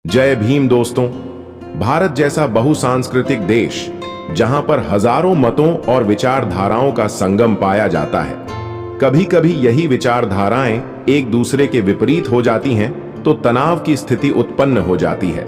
जय भीम दोस्तों। भारत जैसा बहुसांस्कृतिक देश जहां पर हजारों मतों और विचारधाराओं का संगम पाया जाता है, कभी कभी यही विचारधाराएं एक दूसरे के विपरीत हो जाती हैं तो तनाव की स्थिति उत्पन्न हो जाती है।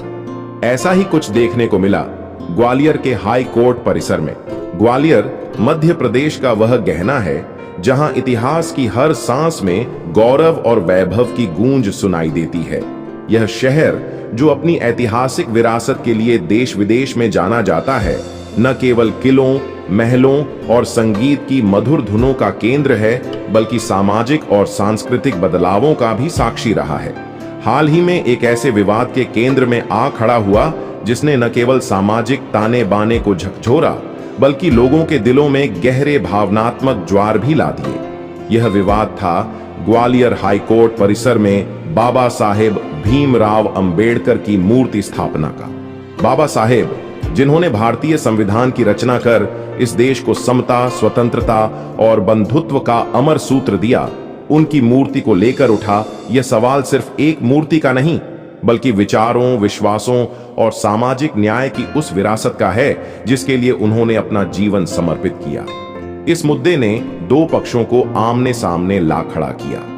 ऐसा ही कुछ देखने को मिला ग्वालियर के हाई कोर्ट परिसर में। ग्वालियर मध्य प्रदेश का वह गहना है जहां इतिहास की हर सांस में गौरव और वैभव की गूंज सुनाई देती है। यह शहर जो अपनी ऐतिहासिक विरासत के लिए देश विदेश में जाना जाता है, न केवल किलों, महलों और संगीत की मधुर धुनों का केंद्र है, बल्कि सामाजिक और सांस्कृतिक बदलावों का भी साक्षी रहा है। हाल ही में एक ऐसे विवाद के केंद्र में आ खड़ा हुआ जिसने न केवल सामाजिक ताने बाने को झकझोरा, बल्कि लोगों के दिलों में गहरे भावनात्मक ज्वार भी ला दिए। यह विवाद था ग्वालियर हाईकोर्ट परिसर में बाबा साहेब भीमराव अंबेडकर की मूर्ति स्थापना का। बाबा साहेब, जिन्होंने भारतीय संविधान की रचना कर इस देश को समता, स्वतंत्रता और बंधुत्व का अमर सूत्र दिया, उनकी मूर्ति को लेकर उठा यह सवाल सिर्फ एक मूर्ति का नहीं, बल्कि विचारों, विश्वासों और सामाजिक न्याय की उस विरासत का है जिसके लिए उन्होंने अपना जीवन समर्पित किया। इस मुद्दे ने दो पक्षों को आमने सामने ला खड़ा किया।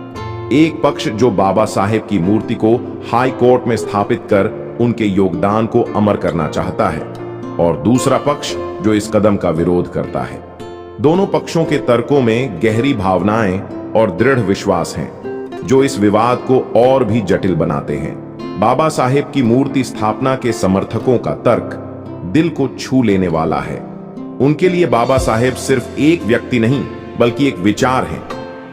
एक पक्ष जो बाबा साहेब की मूर्ति को हाई कोर्ट में स्थापित कर उनके योगदान को अमर करना चाहता है, और दूसरा पक्ष जो इस कदम का विरोध करता है। दोनों पक्षों के तर्कों में गहरी भावनाएं और दृढ़ विश्वास हैं, जो इस विवाद को और भी जटिल बनाते हैं। बाबा साहेब की मूर्ति स्थापना के समर्थकों का तर्क दिल को छू लेने वाला है। उनके लिए बाबा साहेब सिर्फ एक व्यक्ति नहीं, बल्कि एक विचार है।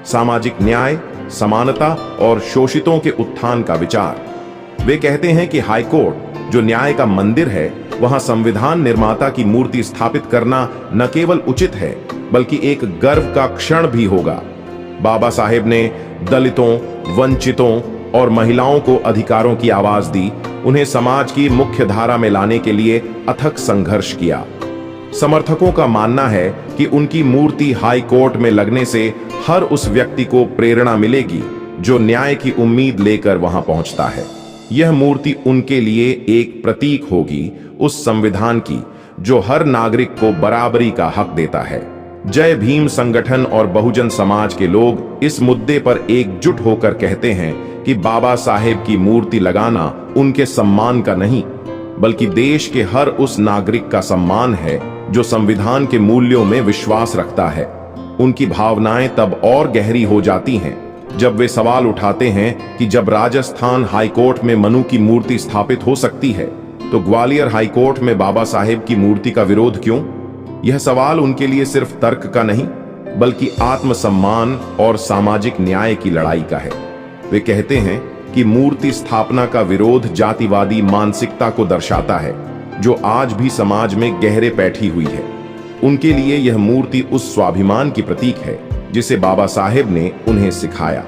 सामाजिक न्याय, समानता और शोषितों के उत्थान का विचार। वे कहते हैं कि हाईकोर्ट जो न्याय का मंदिर है, वहां संविधान निर्माता की मूर्ति स्थापित करना न केवल उचित है, बल्कि एक गर्व का क्षण भी होगा। बाबा साहेब ने दलितों, वंचितों और महिलाओं को अधिकारों की आवाज दी, उन्हें समाज की मुख्य धारा में लाने के लिए अथक संघर्ष किया। समर्थकों का मानना है कि उनकी मूर्ति हाई कोर्ट में लगने से हर उस व्यक्ति को प्रेरणा मिलेगी जो न्याय की उम्मीद लेकर वहां पहुंचता है। यह मूर्ति उनके लिए एक प्रतीक होगी उस संविधान की जो हर नागरिक को बराबरी का हक देता है। जय भीम संगठन और बहुजन समाज के लोग इस मुद्दे पर एकजुट होकर कहते हैं कि बाबा साहेब की मूर्ति लगाना उनके सम्मान का नहीं, बल्कि देश के हर उस नागरिक का सम्मान है जो संविधान के मूल्यों में विश्वास रखता है। उनकी भावनाएं तब और गहरी हो जाती हैं जब वे सवाल उठाते हैं कि जब राजस्थान हाईकोर्ट में मनु की मूर्ति स्थापित हो सकती है, तो ग्वालियर हाईकोर्ट में बाबा साहेब की मूर्ति का विरोध क्यों? यह सवाल उनके लिए सिर्फ तर्क का नहीं, बल्कि आत्मसम्मान और सामाजिक न्याय की लड़ाई का है। वे कहते हैं कि मूर्ति स्थापना का विरोध जातिवादी मानसिकता को दर्शाता है, जो आज भी समाज में गहरे बैठी हुई है। उनके लिए यह मूर्ति उस स्वाभिमान की प्रतीक है जिसे बाबा साहेब ने उन्हें सिखाया।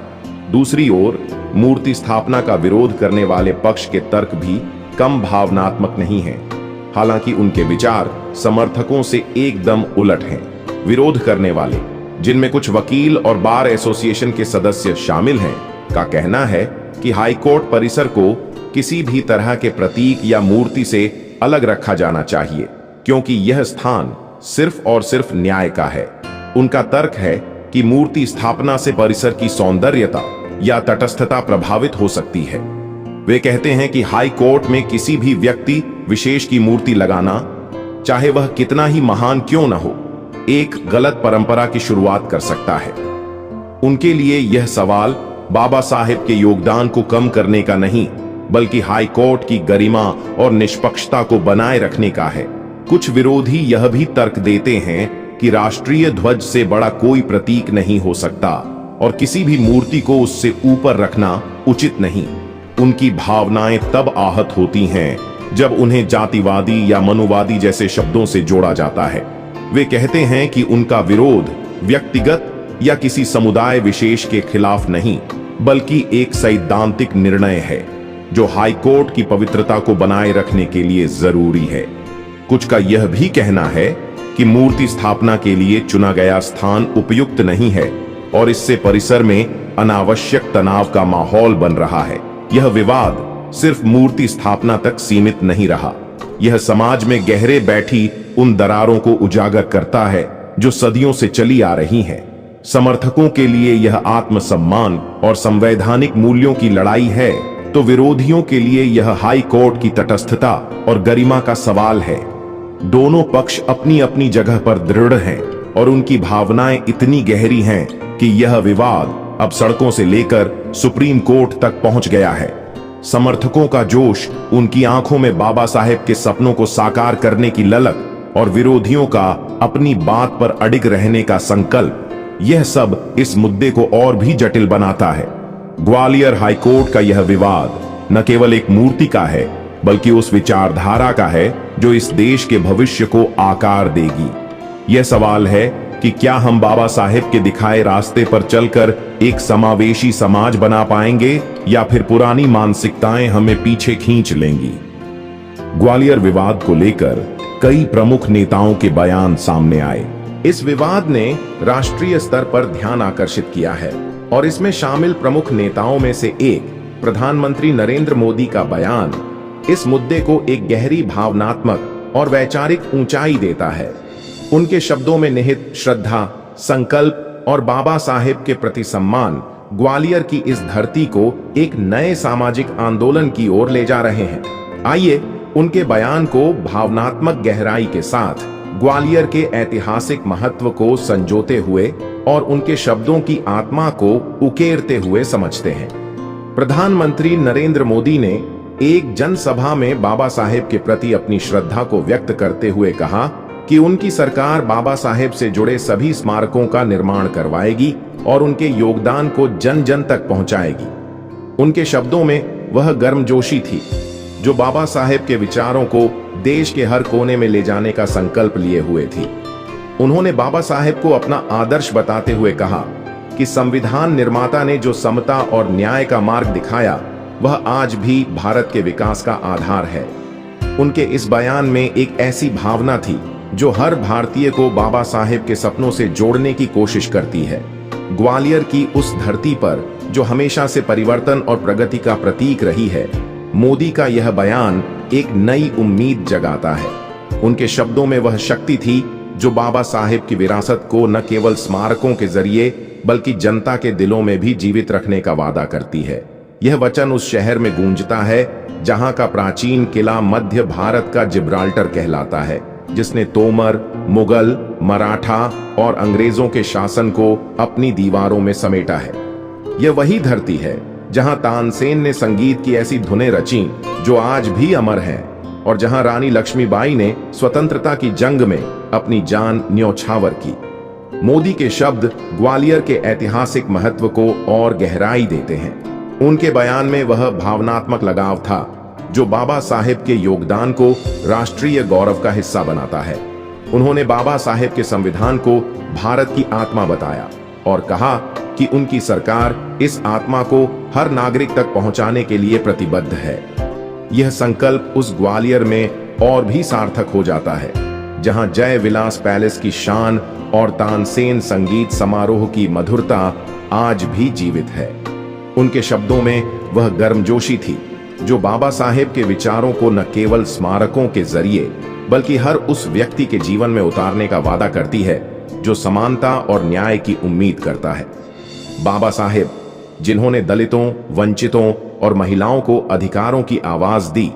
दूसरी ओर मूर्ति स्थापना का विरोध करने वाले पक्ष के तर्क भी कम भावनात्मक नहीं हैं। हालांकि उनके विचार समर्थकों से एकदम उलट हैं। विरोध करने वाले, जिनमें कुछ वकील और बार एसोसिएशन के सदस्य शामिल हैं, का कहना है कि हाईकोर्ट परिसर को किसी भी तरह के प्रतीक या मूर्ति से अलग रखा जाना चाहिए, क्योंकि यह स्थान सिर्फ और सिर्फ न्याय का है। उनका तर्क है कि मूर्ति स्थापना से परिसर की सौंदर्यता या तटस्थता प्रभावित हो सकती है। वे कहते हैं कि हाई कोर्ट में किसी भी व्यक्ति विशेष की मूर्ति लगाना, चाहे वह कितना ही महान क्यों न हो, एक गलत परंपरा की शुरुआत कर सकता है। उनके लिए यह सवाल बाबा साहेब के योगदान को कम करने का नहीं, बल्कि हाई कोर्ट की गरिमा और निष्पक्षता को बनाए रखने का है। कुछ विरोधी यह भी तर्क देते हैं कि राष्ट्रीय ध्वज से बड़ा कोई प्रतीक नहीं हो सकता और किसी भी मूर्ति को उससे ऊपर रखना उचित नहीं। उनकी भावनाएं तब आहत होती हैं जब उन्हें जातिवादी या मनुवादी जैसे शब्दों से जोड़ा जाता है। वे कहते हैं कि उनका विरोध व्यक्तिगत या किसी समुदाय विशेष के खिलाफ नहीं, बल्कि एक सैद्धांतिक निर्णय है जो हाईकोर्ट की पवित्रता को बनाए रखने के लिए जरूरी है। कुछ का यह भी कहना है कि मूर्ति स्थापना के लिए चुना गया स्थान उपयुक्त नहीं है और इससे परिसर में अनावश्यक तनाव का माहौल बन रहा है। यह विवाद सिर्फ मूर्ति स्थापना तक सीमित नहीं रहा। यह समाज में गहरे बैठी उन दरारों को उजागर करता है जो सदियों से चली आ रही हैं। समर्थकों के लिए यह आत्मसम्मान और संवैधानिक मूल्यों की लड़ाई है, तो विरोधियों के लिए यह हाई कोर्ट की तटस्थता और गरिमा का सवाल है। दोनों पक्ष अपनी अपनी जगह पर दृढ़ हैं और उनकी भावनाएं इतनी गहरी हैं कि यह विवाद अब सड़कों से लेकर सुप्रीम कोर्ट तक पहुंच गया है। समर्थकों का जोश, उनकी आंखों में बाबा साहेब के सपनों को साकार करने की ललक और विरोधियों का अपनी बात पर अडिग रहने का संकल्प, यह सब इस मुद्दे को और भी जटिल बनाता है। ग्वालियर हाईकोर्ट का यह विवाद न केवल एक मूर्ति का है, बल्कि उस विचारधारा का है जो इस देश के भविष्य को आकार देगी। यह सवाल है कि क्या हम बाबा साहेब के दिखाए रास्ते पर चलकर एक समावेशी समाज बना पाएंगे या फिर पुरानी मानसिकताएं हमें पीछे खींच लेंगी। ग्वालियर विवाद को लेकर कई प्रमुख नेताओं के बयान सामने आए। इस विवाद ने राष्ट्रीय स्तर पर ध्यान आकर्षित किया है और इसमें शामिल प्रमुख नेताओं में से एक प्रधानमंत्री नरेंद्र मोदी का बयान इस मुद्दे को एक गहरी भावनात्मक और वैचारिक ऊंचाई देता है। उनके शब्दों में निहित श्रद्धा, संकल्प और बाबा साहेब के प्रति सम्मान ग्वालियर की इस धरती को एक नए सामाजिक आंदोलन की ओर ले जा रहे हैं। आइए उनके बयान को भावनात्मक गहराई के साथ ग्वालियर के ऐतिहासिक महत्व को संजोते हुए और उनके शब्दों की आत्मा को उकेरते हुए समझते हैं। प्रधानमंत्री नरेंद्र मोदी ने एक जनसभा में बाबा साहेब के प्रति अपनी श्रद्धा को व्यक्त करते हुए कहा कि उनकी सरकार बाबा साहेब से जुड़े सभी स्मारकों का निर्माण करवाएगी और उनके योगदान को जन जन तक पहुंचाएगी। उनके शब्दों में वह गर्मजोशी थी जो बाबा साहेब के विचारों को देश के हर कोने में ले जाने का संकल्प लिए हुए थी। उन्होंने बाबा साहेब को अपना आदर्श बताते हुए कहा कि संविधान निर्माता ने जो समता और न्याय का मार्ग दिखाया, वह आज भी भारत के विकास का आधार है। उनके इस बयान में एक ऐसी भावना थी जो हर भारतीय को बाबा साहेब के सपनों से जोड़ने की कोशिश करती है। ग्वालियर की उस धरती पर जो हमेशा से परिवर्तन और प्रगति का प्रतीक रही है, मोदी का यह बयान एक नई उम्मीद जगाता है। उनके शब्दों में वह शक्ति थी जो बाबा साहेब की विरासत को न केवल स्मारकों के जरिए बल्कि जनता के दिलों में भी जीवित रखने का वादा करती है। यह वचन उस शहर में गूंजता है जहां का प्राचीन किला मध्य भारत का जिब्राल्टर कहलाता है, जिसने तोमर, मुगल, मराठा और अंग्रेजों के शासन को अपनी दीवारों में समेटा है। यह वही धरती है जहां तानसेन ने संगीत की ऐसी धुनें रची जो आज भी अमर हैं और जहां रानी लक्ष्मीबाई ने स्वतंत्रता की जंग में अपनी जान न्योछावर की। मोदी के शब्द ग्वालियर के ऐतिहासिक महत्व को और गहराई देते हैं। उनके बयान में वह भावनात्मक लगाव था जो बाबा साहेब के योगदान को राष्ट्रीय गौरव का हिस्सा बनाता है। उन्होंने बाबा साहेब के संविधान को भारत की आत्मा बताया और कहा कि उनकी सरकार इस आत्मा को हर नागरिक तक पहुंचाने के लिए प्रतिबद्ध है। यह संकल्प उस ग्वालियर में और भी सार्थक हो जाता है जहां जय विलास पैलेस की शान और तानसेन संगीत समारोह की मधुरता आज भी जीवित है। उनके शब्दों में वह गर्मजोशी थी जो बाबा साहेब के विचारों को न केवल स्मारकों के जरिए बल्कि हर उस व्यक्ति के जीवन में उतारने का वादा करती है जो समानता और न्याय की उम्मीद करता है। बाबा साहेब, जिन्होंने दलितों, वंचितों और महिलाओं को अधिकारों की आवाज दी,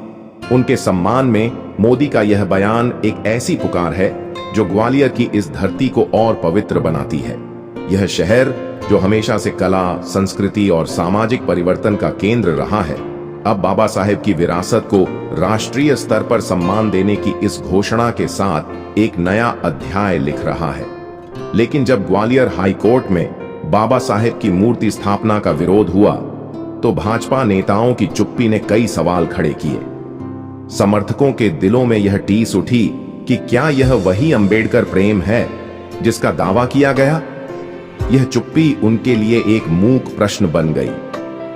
उनके सम्मान में मोदी का यह बयान एक ऐसी पुकार है जो ग्वालियर की इस धरती को और पवित्र बनाती है। यह शहर जो हमेशा से कला, संस्कृति और सामाजिक परिवर्तन का केंद्र रहा है, अब बाबा साहेब की विरासत को राष्ट्रीय स्तर पर सम्मान देने की इस घोषणा के साथ एक नया अध्याय लिख रहा है। लेकिन जब ग्वालियर हाईकोर्ट में बाबा साहेब की मूर्ति स्थापना का विरोध हुआ तो भाजपा नेताओं की चुप्पी ने कई सवाल खड़े किए। समर्थकों के दिलों में यह टीस उठी कि क्या यह वही अंबेडकर प्रेम है जिसका दावा किया गया। यह चुप्पी उनके लिए एक मूक प्रश्न बन गई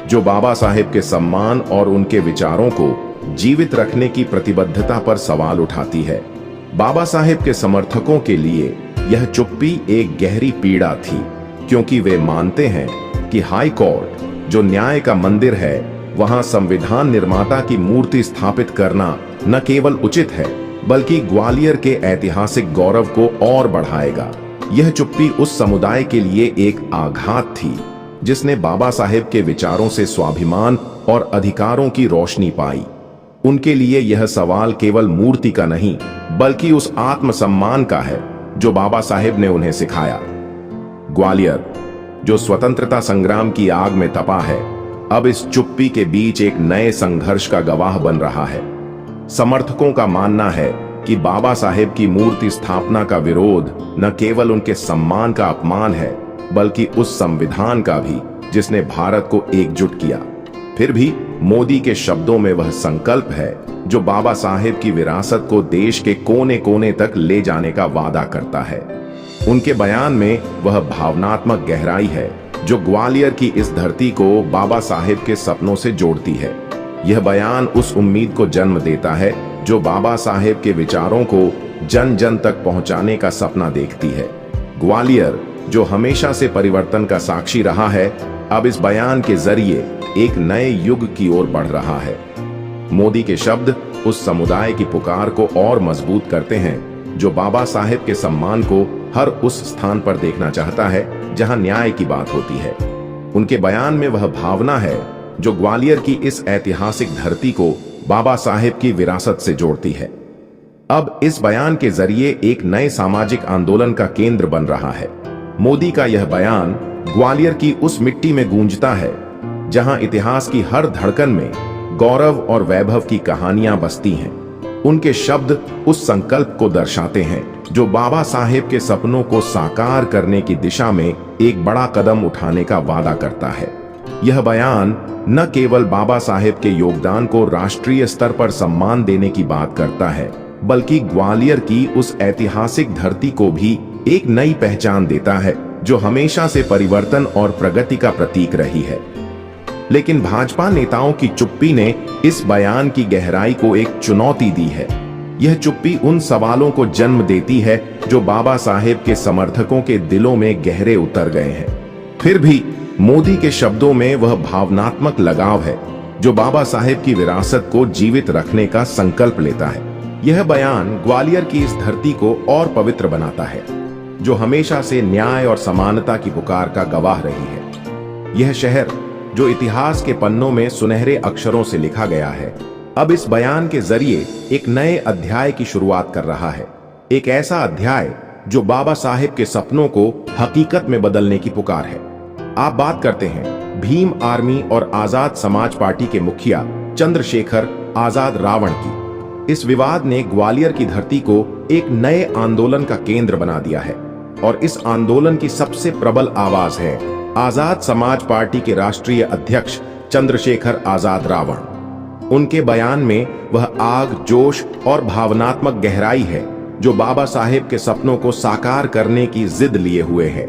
जो बाबा साहेब के सम्मान और उनके विचारों को जीवित रखने की प्रतिबद्धता पर सवाल उठाती है। बाबा साहेब के समर्थकों के लिए यह चुप्पी एक गहरी पीड़ा थी, क्योंकि वे मानते हैं कि हाई कोर्ट, जो न्याय का मंदिर है, वहां संविधान निर्माता की मूर्ति स्थापित करना न केवल उचित है बल्कि ग्वालियर के ऐतिहासिक गौरव को और बढ़ाएगा। यह चुप्पी उस समुदाय के लिए एक आघात थी जिसने बाबा साहेब के विचारों से स्वाभिमान और अधिकारों की रोशनी पाई। उनके लिए यह सवाल केवल मूर्ति का नहीं बल्कि उस आत्मसम्मान का है जो बाबा साहेब ने उन्हें सिखाया। ग्वालियर, जो स्वतंत्रता संग्राम की आग में तपा है, अब इस चुप्पी के बीच एक नए संघर्ष का गवाह बन रहा है। समर्थकों का मानना है कि बाबा साहेब की मूर्ति स्थापना का विरोध न केवल उनके सम्मान का अपमान है बल्कि उस संविधान का भी जिसने भारत को एकजुट किया। फिर भी मोदी के शब्दों में वह संकल्प है जो बाबा साहेब की विरासत को देश के कोने कोने तक ले जाने का वादा करता है। उनके बयान में वह भावनात्मक गहराई है जो ग्वालियर की इस धरती को बाबा साहेब के सपनों से जोड़ती है। यह बयान उस उम्मीद को जन्म देता है जो बाबा साहेब के विचारों को जन जन तक पहुंचाने का सपना देखती है। ग्वालियर, जो हमेशा से परिवर्तन का साक्षी रहा है, अब इस बयान के जरिए एक नए युग की ओर बढ़ रहा है। मोदी के शब्द उस समुदाय की पुकार को और मजबूत करते हैं जो बाबा साहेब के सम्मान को हर उस स्थान पर देखना चाहता है जहां न्याय की बात होती है। उनके बयान में वह भावना है जो ग्वालियर की इस ऐतिहासिक धरती को बाबा साहेब की विरासत से जोड़ती है। अब इस बयान के जरिए एक नए सामाजिक आंदोलन का केंद्र बन रहा है। मोदी का यह बयान ग्वालियर की उस मिट्टी में गूंजता है जहां इतिहास की हर धड़कन में गौरव और वैभव की कहानियां बसती हैं। उनके शब्द उस संकल्प को दर्शाते हैं जो बाबा साहेब के सपनों को साकार करने की दिशा में एक बड़ा कदम उठाने का वादा करता है। यह बयान न केवल बाबा साहेब के योगदान को राष्ट्रीय स्तर पर सम्मान देने की बात करता है बल्कि ग्वालियर की उस ऐतिहासिक धरती को भी एक नई पहचान देता है जो हमेशा से परिवर्तन और प्रगति का प्रतीक रही है। लेकिन भाजपा नेताओं की चुप्पी ने इस बयान की गहराई को एक चुनौती दी है। यह चुप्पी उन सवालों को जन्म देती है जो बाबा साहेब के समर्थकों के दिलों में गहरे उतर गए हैं। फिर भी मोदी के शब्दों में वह भावनात्मक लगाव है जो बाबा साहेब की विरासत को जीवित रखने का संकल्प लेता है। यह बयान ग्वालियर की इस धरती को और पवित्र बनाता है जो हमेशा से न्याय और समानता की पुकार का गवाह रही है। यह शहर जो इतिहास के पन्नों में सुनहरे अक्षरों से लिखा गया है, अब इस बयान के जरिए एक नए अध्याय की शुरुआत कर रहा है। एक ऐसा अध्याय जो बाबा साहेब के सपनों को हकीकत में बदलने की पुकार है। आप बात करते हैं भीम आर्मी और आजाद समाज पार्टी के मुखिया चंद्रशेखर आजाद रावण की। इस विवाद ने ग्वालियर की धरती को एक नए आंदोलन का केंद्र बना दिया है और इस आंदोलन की सबसे प्रबल आवाज है आजाद समाज पार्टी के राष्ट्रीय अध्यक्ष चंद्रशेखर आजाद रावण। उनके बयान में वह आग, जोश और भावनात्मक गहराई है जो बाबा साहेब के सपनों को साकार करने की जिद लिए हुए है।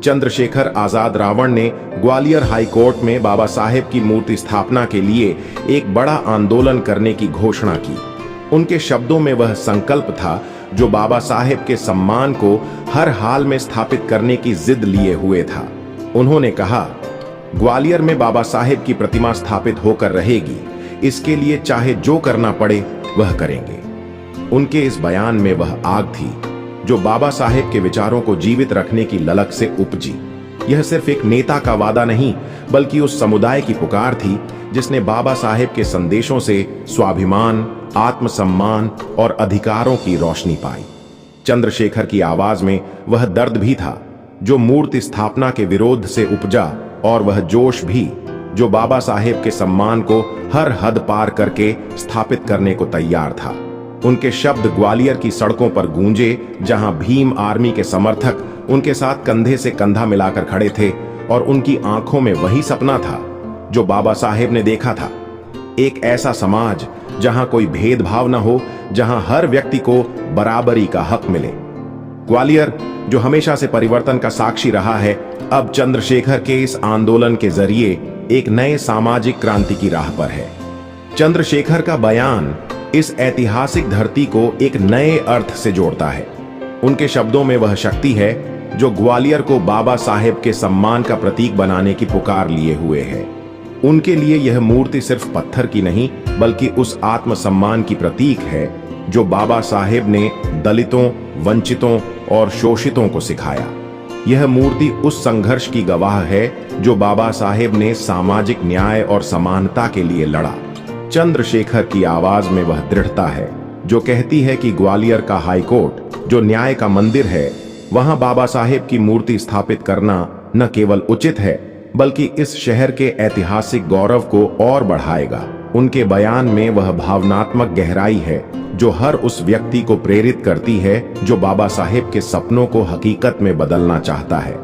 चंद्रशेखर आजाद रावण ने ग्वालियर हाई कोर्ट में बाबा साहेब की मूर्ति स्थापना के लिए एक बड़ा आंदोलन करने की घोषणा की। उनके शब्दों में वह संकल्प था जो बाबा साहेब के सम्मान को हर हाल में स्थापित करने की जिद लिए हुए था। उन्होंने कहा, ग्वालियर में बाबा साहेब की प्रतिमा स्थापित होकर रहेगी, इसके लिए चाहे जो करना पड़े वह करेंगे। उनके इस बयान में वह आग थी जो बाबा साहेब के विचारों को जीवित रखने की ललक से उपजी। यह सिर्फ एक नेता का वादा नहीं बल्कि उस समुदाय की पुकार थी जिसने बाबा साहेब के संदेशों से स्वाभिमान, आत्मसम्मान और अधिकारों की रोशनी पाई। चंद्रशेखर की आवाज में वह दर्द भी था जो मूर्ति स्थापना के विरोध से उपजा और वह जोश भी जो बाबा साहेब के सम्मान को हर हद पार करके स्थापित करने को तैयार था। उनके शब्द ग्वालियर की सड़कों पर गूंजे जहां भीम आर्मी के समर्थक उनके साथ कंधे से कंधा मिलाकर खड़े थे और उनकी आंखों में वही सपना था जो बाबा साहेब ने देखा था। एक ऐसा समाज जहां कोई भेदभाव न हो, जहां हर व्यक्ति को बराबरी का हक मिले। ग्वालियर जो हमेशा से परिवर्तन का साक्षी रहा है, अब चंद्रशेखर के इस आंदोलन के जरिए एक नए सामाजिक क्रांति की राह पर है। चंद्रशेखर का बयान इस ऐतिहासिक धरती को एक नए अर्थ से जोड़ता है। उनके शब्दों में वह शक्ति है जो ग्वालियर को बाबा साहेब के सम्मान का प्रतीक बनाने की पुकार लिए हुए है। उनके लिए यह मूर्ति सिर्फ पत्थर की नहीं बल्कि उस आत्मसम्मान की प्रतीक है जो बाबा साहेब ने दलितों, वंचितों और शोषितों को सिखाया। यह मूर्ति उस संघर्ष की गवाह है जो बाबा साहेब ने सामाजिक न्याय और समानता के लिए लड़ा। चंद्रशेखर की आवाज में वह दृढ़ता है जो कहती है कि ग्वालियर का हाईकोर्ट जो न्याय का मंदिर है, वहां बाबा साहेब की मूर्ति स्थापित करना न केवल उचित है बल्कि इस शहर के ऐतिहासिक गौरव को और बढ़ाएगा। उनके बयान में वह भावनात्मक गहराई है जो हर उस व्यक्ति को प्रेरित करती है जो बाबा साहेब के सपनों को हकीकत में बदलना चाहता है।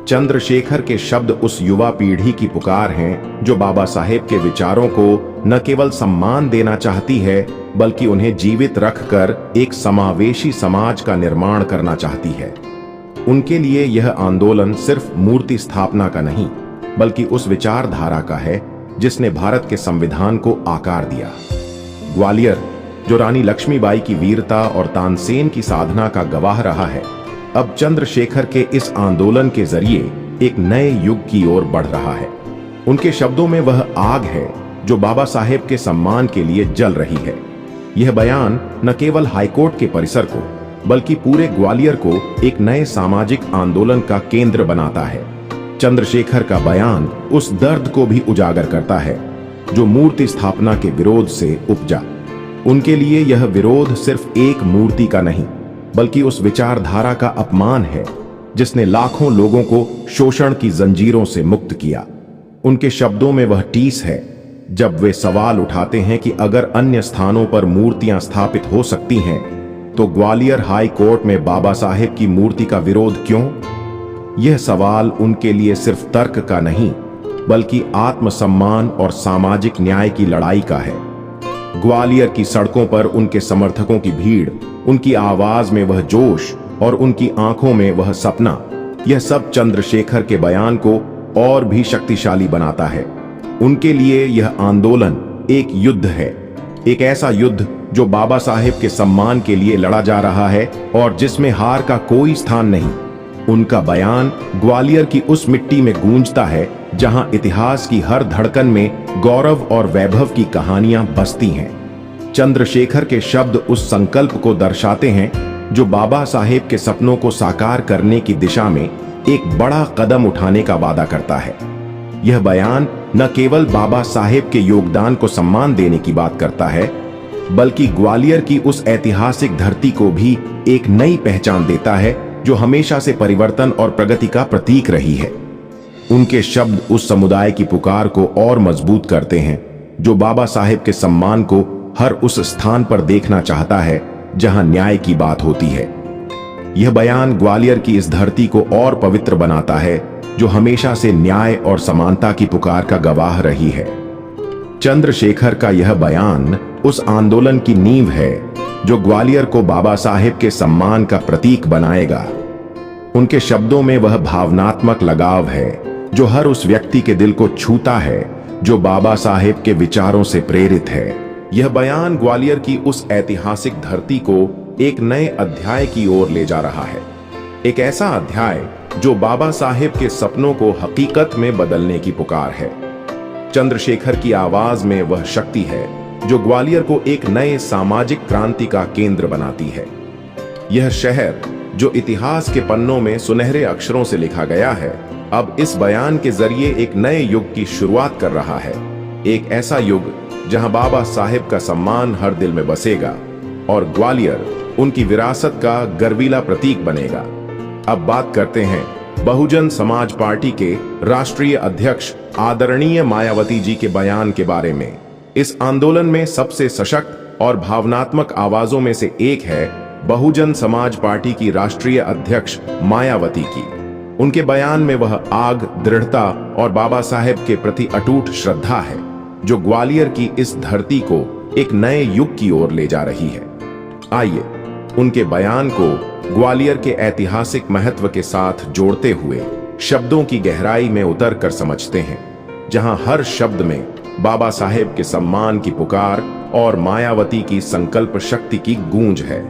चंद्रशेखर के शब्द उस युवा पीढ़ी की पुकार हैं जो बाबा साहेब के विचारों को न केवल सम्मान देना चाहती है बल्कि उन्हें जीवित रखकर एक समावेशी समाज का निर्माण करना चाहती है। उनके लिए यह आंदोलन सिर्फ मूर्ति स्थापना का नहीं बल्कि उस विचारधारा का है जिसने भारत के संविधान को आकार दिया। ग्वालियर जो रानी लक्ष्मीबाई की वीरता और तानसेन की साधना का गवाह रहा है, अब चंद्रशेखर के इस आंदोलन के जरिए एक नए युग की ओर बढ़ रहा है। उनके शब्दों में वह आग है जो बाबा साहेब के सम्मान के लिए जल रही है। यह बयान न केवल हाईकोर्ट के परिसर को बल्कि पूरे ग्वालियर को एक नए सामाजिक आंदोलन का केंद्र बनाता है। चंद्रशेखर का बयान उस दर्द को भी उजागर करता है जो मूर्ति स्थापना के विरोध से उपजा। उनके लिए यह विरोध सिर्फ एक मूर्ति का नहीं बल्कि उस विचारधारा का अपमान है जिसने लाखों लोगों को शोषण की जंजीरों से मुक्त किया। उनके शब्दों में वह टीस है जब वे सवाल उठाते हैं कि अगर अन्य स्थानों पर मूर्तियां स्थापित हो सकती हैं तो ग्वालियर हाई कोर्ट में बाबा साहेब की मूर्ति का विरोध क्यों? यह सवाल उनके लिए सिर्फ तर्क का नहीं बल्कि आत्मसम्मान और सामाजिक न्याय की लड़ाई का है। ग्वालियर की सड़कों पर उनके समर्थकों की भीड़, उनकी आवाज में वह जोश और उनकी आंखों में वह सपना, यह सब चंद्रशेखर के बयान को और भी शक्तिशाली बनाता है। उनके लिए यह आंदोलन एक युद्ध है, एक ऐसा युद्ध जो बाबा साहेब के सम्मान के लिए लड़ा जा रहा है और जिसमें हार का कोई स्थान नहीं। उनका बयान ग्वालियर की उस मिट्टी में गूंजता है जहां इतिहास की हर धड़कन में गौरव और वैभव की कहानियां बसती हैं। चंद्रशेखर के शब्द उस संकल्प को दर्शाते हैं जो बाबा साहेब के सपनों को साकार करने की दिशा में एक बड़ा कदम उठाने का वादा करता है। यह बयान न केवल बाबा साहेब के योगदान को सम्मान देने की बात करता है बल्कि ग्वालियर की उस ऐतिहासिक धरती को भी एक नई पहचान देता है जो हमेशा से परिवर्तन और प्रगति का प्रतीक रही है। उनके शब्द उस समुदाय की पुकार को और मजबूत करते हैं जो बाबा साहेब के सम्मान को हर उस स्थान पर देखना चाहता है जहां न्याय की बात होती है। यह बयान ग्वालियर की इस धरती को और पवित्र बनाता है जो हमेशा से न्याय और समानता की पुकार का गवाह रही है। चंद्रशेखर का यह बयान उस आंदोलन की नींव है जो ग्वालियर को बाबा साहेब के सम्मान का प्रतीक बनाएगा। उनके शब्दों में वह भावनात्मक लगाव है जो हर उस व्यक्ति के दिल को छूता है जो बाबा साहेब के विचारों से प्रेरित है। यह बयान ग्वालियर की उस ऐतिहासिक धरती को एक नए अध्याय की ओर ले जा रहा है, एक ऐसा अध्याय जो बाबा साहेब के सपनों को हकीकत में बदलने की पुकार है। चंद्रशेखर की आवाज में वह शक्ति है जो ग्वालियर को एक नए सामाजिक क्रांति का केंद्र बनाती है। यह शहर जो इतिहास के पन्नों में सुनहरे अक्षरों से लिखा गया है, अब इस बयान के जरिए एक नए युग की शुरुआत कर रहा है। एक ऐसा युग जहां बाबा साहेब का सम्मान हर दिल में बसेगा और ग्वालियर उनकी विरासत का गर्वीला प्रतीक बनेगा। अब बात करते हैं बहुजन समाज पार्टी के राष्ट्रीय अध्यक्ष आदरणीय मायावती जी के बयान के बारे में। इस आंदोलन में सबसे सशक्त और भावनात्मक आवाजों में से एक है बहुजन समाज पार्टी की राष्ट्रीय अध्यक्ष मायावती की। उनके बयान में वह आग, दृढ़ता और बाबा साहेब के प्रति अटूट श्रद्धा है जो ग्वालियर की इस धरती को एक नए युग की ओर ले जा रही है। आइए उनके बयान को ग्वालियर के ऐतिहासिक महत्व के साथ जोड़ते हुए शब्दों की गहराई में उतर कर समझते हैं, जहां हर शब्द में बाबा साहेब के सम्मान की पुकार और मायावती की संकल्प शक्ति की गूंज है।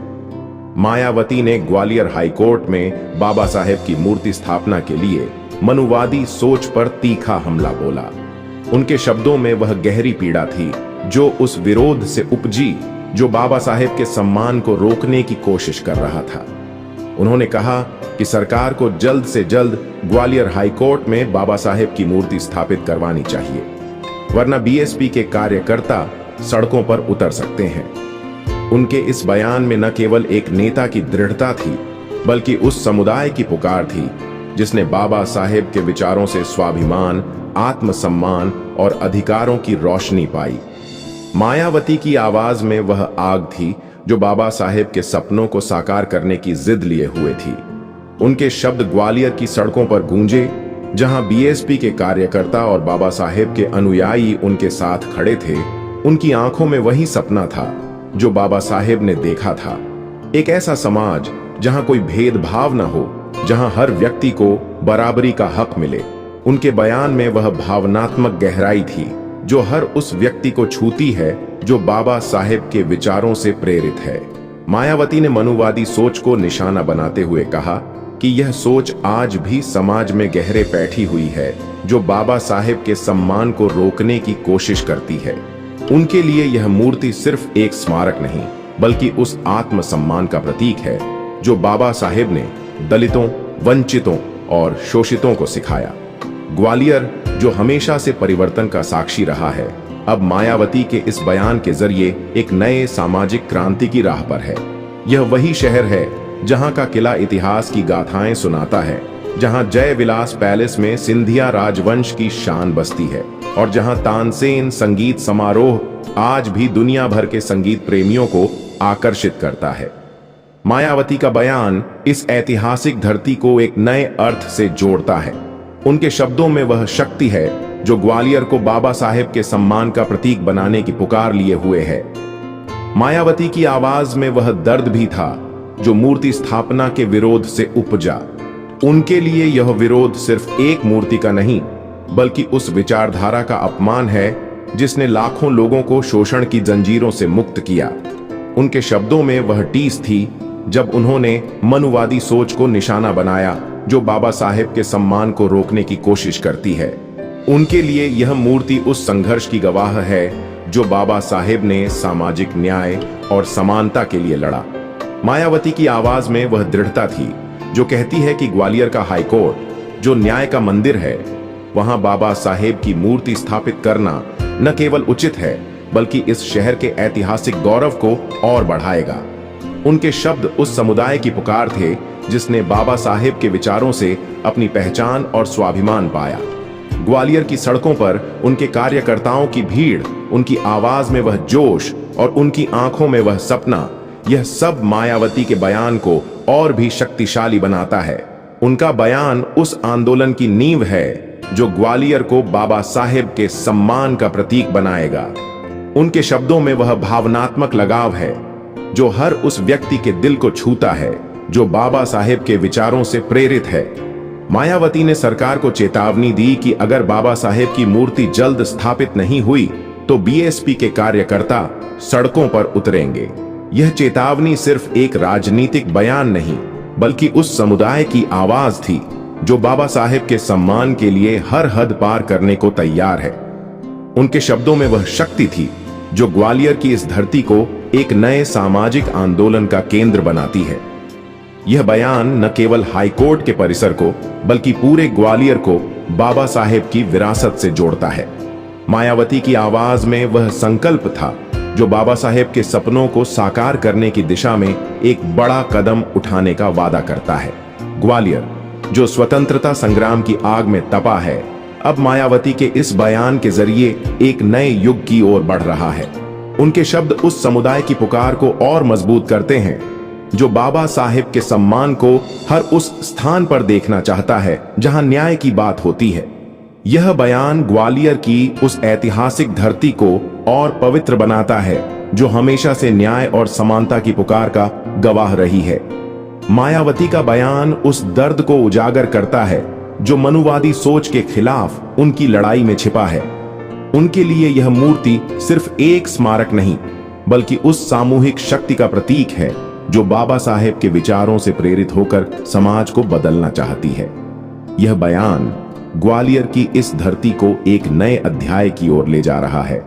मायावती ने ग्वालियर हाईकोर्ट में बाबा साहेब की मूर्ति स्थापना के लिए मनुवादी सोच पर तीखा हमला बोला। उनके शब्दों में वह गहरी पीड़ा थी जो उस विरोध से उपजी जो बाबा साहेब के सम्मान को रोकने की कोशिश कर रहा था। उन्होंने कहा कि सरकार को जल्द से जल्द ग्वालियर हाई कोर्ट में बाबा साहेब की मूर्ति स्थापित करवानी चाहिए, वरना बीएसपी के कार्यकर्ता सड़कों पर उतर सकते हैं। उनके इस बयान में न केवल एक नेता की दृढ़ता थी, बल्कि उस समुदाय की पुकार थी जिसने बाबा साहेब के विचारों से स्वाभिमान, आत्मसम्मान और अधिकारों की रोशनी पाई। मायावती की आवाज में वह आग थी जो बाबा साहेब के सपनों को साकार करने की जिद लिए हुए थी। उनके शब्द ग्वालियर की सड़कों पर गूंजे, जहां बीएसपी के कार्यकर्ता और बाबा साहेब के अनुयायी उनके साथ खड़े थे। उनकी आंखों में वही सपना था जो बाबा साहेब ने देखा था, एक ऐसा समाज जहां कोई भेदभाव न हो, जहां हर व्यक्ति को बराबरी का हक मिले। उनके बयान में वह भावनात्मक गहराई थी जो हर उस व्यक्ति को छूती है जो बाबा साहेब के विचारों से प्रेरित है। मायावती ने मनुवादी सोच को निशाना बनाते हुए कहा कि यह सोच आज भी समाज में गहरे बैठी हुई है, जो बाबा साहेब के सम्मान को रोकने की कोशिश करती है। उनके लिए यह मूर्ति सिर्फ एक स्मारक नहीं, बल्कि उस आत्मसम्मान का प्रतीक है जो बाबा साहेब ने दलितों, वंचितों और शोषितों को सिखाया। ग्वालियर, जो हमेशा से परिवर्तन का साक्षी रहा है, अब मायावती के इस बयान के जरिए एक नए सामाजिक क्रांति की राह पर है। यह वही शहर है जहां का किला इतिहास की गाथाएं सुनाता है, जहां जय विलास पैलेस में सिंधिया राजवंश की शान बसती है और जहां तानसेन संगीत समारोह आज भी दुनिया भर के संगीत प्रेमियों को आकर्षित करता है। मायावती का बयान इस ऐतिहासिक धरती को एक नए अर्थ से जोड़ता है। उनके शब्दों में वह शक्ति है जो ग्वालियर को बाबा साहेब के सम्मान का प्रतीक बनाने की पुकार लिए हुए है। मायावती की आवाज में वह दर्द भी था जो मूर्ति स्थापना के विरोध से उपजा। उनके लिए यह विरोध सिर्फ एक मूर्ति का नहीं, बल्कि उस विचारधारा का अपमान है जिसने लाखों लोगों को शोषण की जंजीरों से मुक्त किया। उनके शब्दों में वह टीस थी जब उन्होंने मनुवादी सोच को निशाना बनाया जो बाबा साहेब के सम्मान को रोकने की कोशिश करती है। उनके लिए यह मूर्ति उस संघर्ष की गवाह है जो बाबा साहेब ने सामाजिक न्याय और समानता के लिए लड़ा। मायावती की आवाज में वह दृढ़ता थी जो कहती है कि ग्वालियर का हाई कोर्ट जो न्याय का मंदिर है, वहां बाबा साहेब की मूर्ति स्थापित करना न केवल उचित है, बल्कि इस शहर के ऐतिहासिक गौरव को और बढ़ाएगा। उनके शब्द उस समुदाय की पुकार थे जिसने बाबा साहेब के विचारों से अपनी पहचान और स्वाभिमान पाया। ग्वालियर की सड़कों पर उनके कार्यकर्ताओं की भीड़, उनकी आवाज में वह जोश और उनकी आंखों में वह सपना, यह सब मायावती के बयान को और भी शक्तिशाली बनाता है। उनका बयान उस आंदोलन की नींव है जो ग्वालियर को बाबा साहेब के सम्मान का प्रतीक बनाएगा। उनके शब्दों में वह भावनात्मक लगाव है जो हर उस व्यक्ति के दिल को छूता है जो बाबा साहेब के विचारों से प्रेरित है। मायावती ने सरकार को चेतावनी दी कि अगर बाबा साहेब की मूर्ति जल्द स्थापित नहीं हुई तो बीएसपी के कार्यकर्ता सड़कों पर उतरेंगे। यह चेतावनी सिर्फ एक राजनीतिक बयान नहीं, बल्कि उस समुदाय की आवाज थी जो बाबा साहेब के सम्मान के लिए हर हद पार करने को तैयार है। उनके शब्दों में वह शक्ति थी जो ग्वालियर की इस धरती को एक नए सामाजिक आंदोलन का केंद्र बनाती है। यह बयान न केवल हाई कोर्ट के परिसर को, बल्कि पूरे ग्वालियर को बाबा साहेब की विरासत से जोड़ता है। मायावती की आवाज में वह संकल्प था जो बाबा साहेब के सपनों को साकार करने की दिशा में एक बड़ा कदम उठाने का वादा करता है। ग्वालियर, जो स्वतंत्रता संग्राम की आग में तपा है, अब मायावती के इस बयान के जरिए एक नए युग की ओर बढ़ रहा है। उनके शब्द उस समुदाय की पुकार को और मजबूत करते हैं जो बाबा साहेब के सम्मान को हर उस स्थान पर देखना चाहता है जहां न्याय की बात होती है। यह बयान ग्वालियर की उस ऐतिहासिक धरती को और पवित्र बनाता है जो हमेशा से न्याय और समानता की पुकार का गवाह रही है। मायावती का बयान उस दर्द को उजागर करता है जो मनुवादी सोच के खिलाफ उनकी लड़ाई में छिपा है। उनके लिए यह मूर्ति सिर्फ एक स्मारक नहीं, बल्कि उस सामूहिक शक्ति का प्रतीक है जो बाबा साहेब के विचारों से प्रेरित होकर समाज को बदलना चाहती है। यह बयान ग्वालियर की इस धरती को एक नए अध्याय की ओर ले जा रहा है।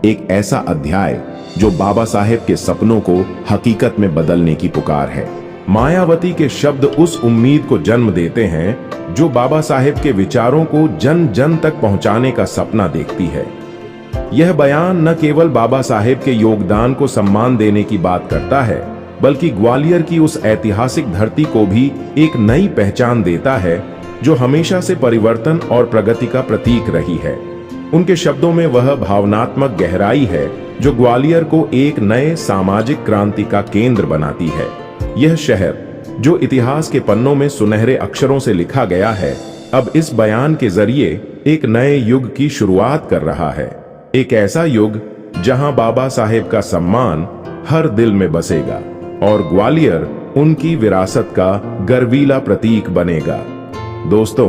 एक ऐसा अध्याय जो बाबा साहेब के सपनों को हकीकत में बदलने की पुकार है। मायावती के शब्द उस उम्मीद को जन्म देते हैं जो बाबा साहेब के विचारों को जन जन तक पहुंचाने का सपना देखती है। यह बयान न केवल बाबा साहेब के योगदान को सम्मान देने की बात करता है, बल्कि ग्वालियर की उस ऐतिहासिक धरती को भी एक नई पहचान देता है जो हमेशा से परिवर्तन और प्रगति का प्रतीक रही है। उनके शब्दों में वह भावनात्मक गहराई है जो ग्वालियर को एक नए सामाजिक क्रांति का केंद्र बनाती है। यह शहर जो इतिहास के पन्नों में सुनहरे अक्षरों से लिखा गया है, अब इस बयान के जरिए एक नए युग की शुरुआत कर रहा है। एक ऐसा युग जहां बाबा साहेब का सम्मान हर दिल में बसेगा और ग्वालियर उनकी विरासत का गर्वीला प्रतीक बनेगा। दोस्तों,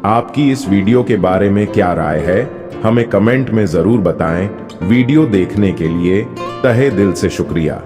आपकी इस वीडियो के बारे में क्या राय है, हमें कमेंट में जरूर बताएं। वीडियो देखने के लिए तहे दिल से शुक्रिया।